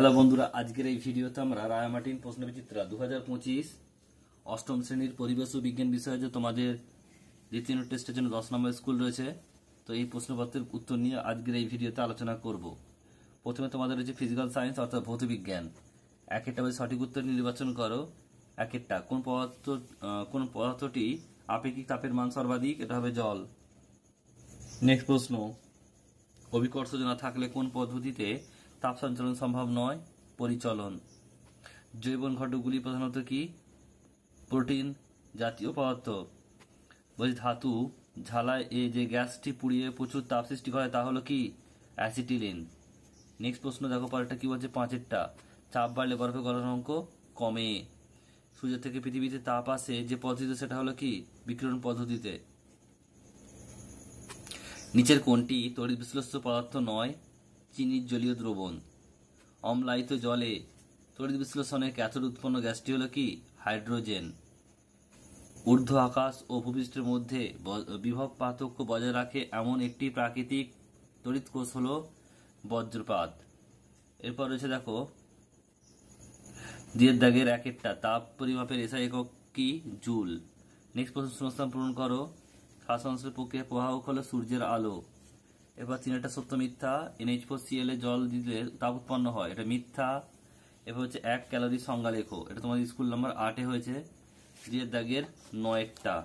Hello বন্ধুরা, আজকের এই ভিডিওতে আমরা রায়ামার্টিন প্রশ্নবিচিত্রা 2025 অষ্টম শ্রেণীর পরিবেশ ও বিজ্ঞান বিষয়ে যে তোমাদের দ্বিতীয় টেস্টের জন্য 10 নম্বর স্কুল রয়েছে, তো এই প্রশ্নপত্রের উত্তর নিয়ে আজকের এই ভিডিওতে আলোচনা করব। প্রথমে তোমাদের রয়েছে ফিজিক্যাল সায়েন্স অর্থাৎ ভৌত বিজ্ঞান। এক একটা সঠিক উত্তর নির্বাচন করো। এক একটা কোন পদার্থটি আপেক্ষিক তাপের মান সর্বাধিক? এটা হবে জল। নেক্সট প্রশ্ন, অভিকর্ষজ না থাকলে কোন পদ্ধতিতে তাপ সঞ্চালন সম্ভব নয়? পরিচলন। জৈবন ঘটকগুলি প্রধানত কি? প্রোটিন জাতীয় পদার্থ। বলছি ধাতু ঝালায় যে গ্যাসটি পুড়িয়ে প্রচুর তাপ সৃষ্টি করে তা হলো কি? অ্যাসিটিলিন। নেক্সট প্রশ্ন দেখো, পরেরটা কি বলছে? পাঁচেরটা, চাপ বাড়লে বরফের গলনাঙ্ক কমে। সূর্য থেকে পৃথিবীতে তাপ আসে যে পদ্ধতিতে, সেটা হলো কি? বিকিরণ পদ্ধতিতে। নিচের কোনটি তড়িৎ বিশ্লেষ্য পদার্থ নয়? চিনির জলীয় দ্রবণ। অম্লায়িত জলে তড়িৎ বিশ্লেষণে ক্যাথোড উৎপন্ন গ্যাসটি হলো কি? হাইড্রোজেন। ঊর্ধ্ব আকাশ ও ভূপৃষ্ঠের মধ্যে বিভব পার্থক্য বজায় রাখে এমন একটি প্রাকৃতিক তড়িৎ কোষ হলো বজ্রপাত। এরপর রয়েছে দেখো, দুইয়ের দাগের এক একটা, তাপ পরিমাপের এসআই একক কি? জুল। নেক্সট প্রশ্ন শূন্যস্থান পূরণ করো। শ্বাসংশ্লেষ প্রক্রিয়া প্রবাহক হলো সূর্যের আলো। এবার তিনটা সত্য মিথ্যা। NH4Cl এ জল দিলে তাপ উৎপন্ন হয়, এটা মিথ্যা। এবার হচ্ছে 1 ক্যালোরি সংজ্ঞা লেখো, এটা তোমাদের স্কুল নাম্বার 8-এ হয়েছে। 2-এর দাগের 9-টা।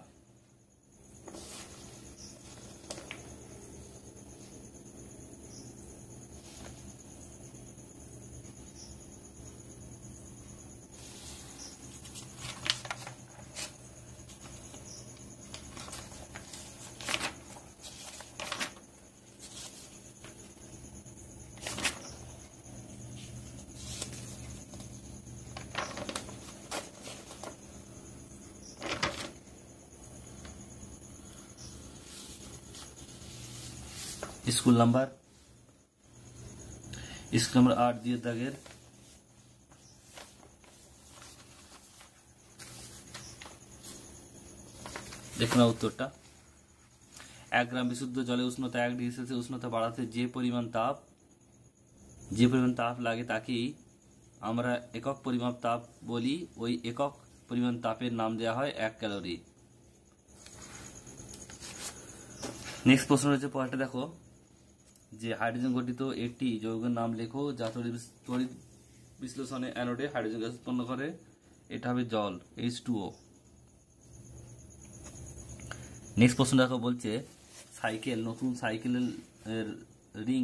স্কুল নাম্বার 8, 2-এর দাগের দেখো না উত্তরটা। 1 গ্রাম বিশুদ্ধ জলে উষ্ণতা 1 ডিগ্রি সেলসিয়াস উষ্ণতা বাড়াতে যে পরিমাণ তাপ লাগে তাকেই আমরা একক পরিমাপ তাপ বলি। ওই একক পরিমাণ তাপের নাম দেওয়া হয় 1 ক্যালোরি। নেক্সট প্রশ্ন রয়েছে, পরেরটা দেখো, যে হাইড্রোজেন গঠিত একটি যৌগের নাম লেখো যা তড়িৎ বিশ্লেষণে অ্যানোডে হাইড্রোজেন গ্যাস উৎপন্ন করে। এটা হবে জল, H2O। নেক্সট প্রশ্ন দেখো, বলছে নতুন সাইকেলের রিং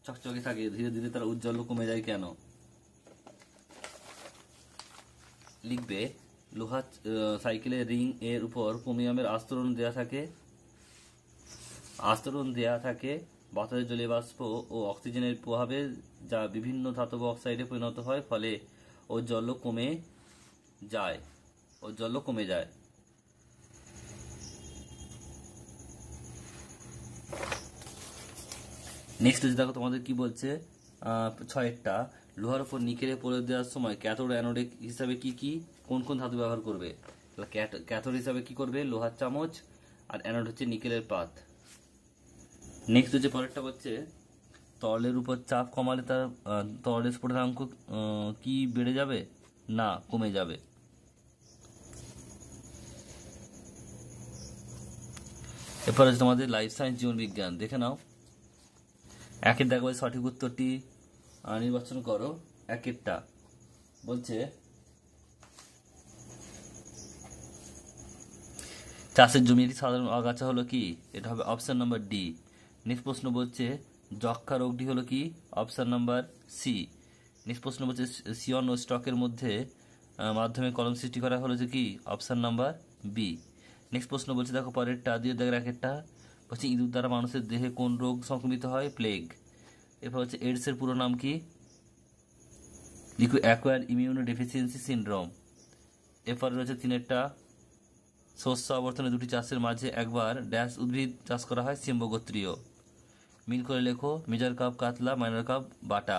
চকচকে থাকে, ধীরে ধীরে তার উজ্জ্বল্য কমে যায় কেন? লিখবে, লোহার সাইকেলের রিং এর উপর ক্রোমিয়ামের আস্তরণ দেয়া থাকে বাতাসের জলীয় বাষ্প ও অক্সিজেনের প্রভাবে, যা বিভিন্ন ধাতব অক্সাইডে পরিণত হয়, ফলে ঔজ্জ্বল্য কমে যায়। নেক্সট দেখো তোমাদের কি বলছে, 6-টা, লোহার উপর নিকেলের প্রয়োগ দেওয়ার সময় ক্যাথোড অ্যানোড হিসাবে কোন ধাতু ব্যবহার করবে? ক্যাথোড হিসাবে কি করবে? লোহার চামচ। আর অ্যানোড হচ্ছে নিকেলের পাত। নেক্সট হচ্ছে পরেরটা হচ্ছে, তরলের উপর চাপ কমালে তার তরলের স্ফুটনাঙ্ক কি বেড়ে যাবে? না, কমে যাবে। এরপর হচ্ছে তোমাদের লাইফ সায়েন্স জীবন বিজ্ঞান, দেখে নাও। 1-এর দেখো সঠিক উত্তরটি নির্বাচন করো। 1-এরটা বলছে, চাষের জমির সাধারণ আগাছা হলো কি? এটা হবে অপশন নাম্বার ডি। নেক্সট প্রশ্ন বলছে, যক্ষা রোগটি হলো কি? Option number C. নেক্সট প্রশ্ন বলছে, সিয়ন ও স্টকের মাধ্যমে কলম সৃষ্টি করা হলো কি? Option number B. নেক্সট প্রশ্ন বলছে দেখো, পরেরটা 2-এর দাগের 1-একটা বলছে, ইঁদুর দ্বারা মানুষের দেহে কোন রোগ সংক্রমিত হয়? প্লেগ। এরপর হচ্ছে, এইডস এর পুরো নাম কি? লিখো অ্যাকোয়ার্ড ইমিউনো ডেফিসিয়েন্সি সিনড্রোম। এরপর রয়েছে 3-এরটা, শস্য আবর্তনে দুটি চাষের মাঝে একবার ড্যাশ উদ্ভিদ চাষ করা হয়, সিম্বগোত্রীয়। মিল করে লেখো, মেজর কাপ কাতলা, মাইনর কাপ বাটা।